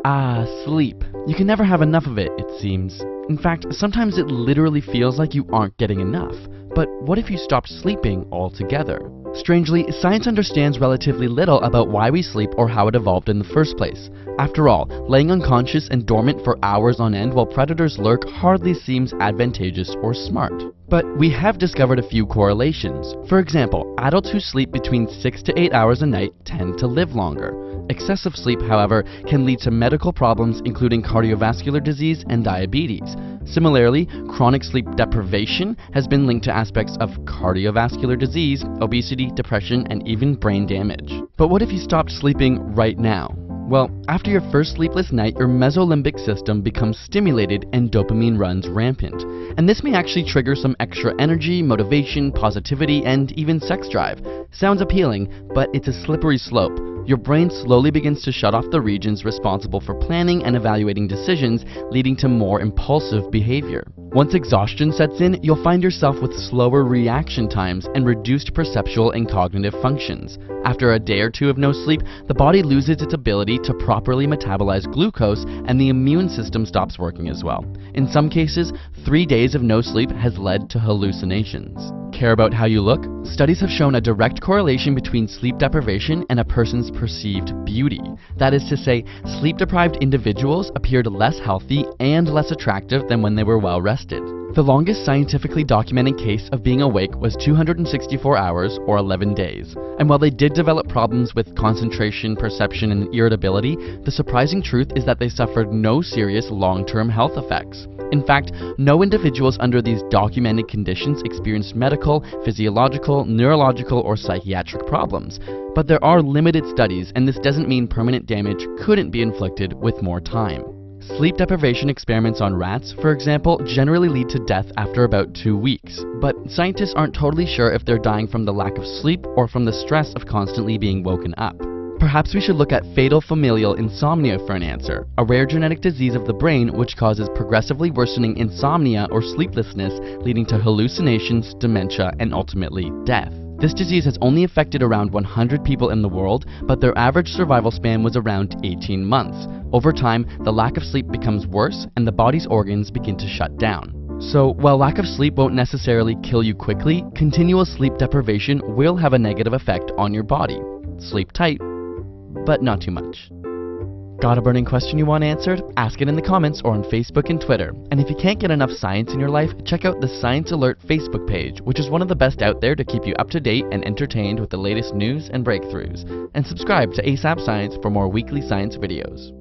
Ah, sleep. You can never have enough of it, it seems. In fact, sometimes it literally feels like you aren't getting enough. But what if you stopped sleeping altogether? Strangely, science understands relatively little about why we sleep or how it evolved in the first place. After all, laying unconscious and dormant for hours on end while predators lurk hardly seems advantageous or smart. But we have discovered a few correlations. For example, adults who sleep between 6 to 8 hours a night tend to live longer. Excessive sleep, however, can lead to medical problems including cardiovascular disease and diabetes. Similarly, chronic sleep deprivation has been linked to aspects of cardiovascular disease, obesity, depression, and even brain damage. But what if you stopped sleeping right now? Well, after your first sleepless night, your mesolimbic system becomes stimulated and dopamine runs rampant. And this may actually trigger some extra energy, motivation, positivity, and even sex drive. Sounds appealing, but it's a slippery slope. Your brain slowly begins to shut off the regions responsible for planning and evaluating decisions, leading to more impulsive behavior. Once exhaustion sets in, you'll find yourself with slower reaction times and reduced perceptual and cognitive functions. After a day or two of no sleep, the body loses its ability to properly metabolize glucose and the immune system stops working as well. In some cases, 3 days of no sleep has led to hallucinations. Care about how you look? Studies have shown a direct correlation between sleep deprivation and a person's perceived beauty. That is to say, sleep-deprived individuals appeared less healthy and less attractive than when they were well rested. The longest scientifically documented case of being awake was 264 hours or 11 days. And while they did develop problems with concentration, perception, and irritability, the surprising truth is that they suffered no serious long-term health effects. In fact, no individuals under these documented conditions experienced medical, physiological, neurological, or psychiatric problems. But there are limited studies, and this doesn't mean permanent damage couldn't be inflicted with more time. Sleep deprivation experiments on rats, for example, generally lead to death after about 2 weeks. But scientists aren't totally sure if they're dying from the lack of sleep or from the stress of constantly being woken up. Perhaps we should look at fatal familial insomnia for an answer, a rare genetic disease of the brain which causes progressively worsening insomnia or sleeplessness, leading to hallucinations, dementia, and ultimately death. This disease has only affected around 100 people in the world, but their average survival span was around 18 months. Over time, the lack of sleep becomes worse and the body's organs begin to shut down. So, while lack of sleep won't necessarily kill you quickly, continual sleep deprivation will have a negative effect on your body. Sleep tight, but not too much. Got a burning question you want answered? Ask it in the comments or on Facebook and Twitter. And if you can't get enough science in your life, check out the Science Alert Facebook page, which is one of the best out there to keep you up to date and entertained with the latest news and breakthroughs. And subscribe to ASAP Science for more weekly science videos.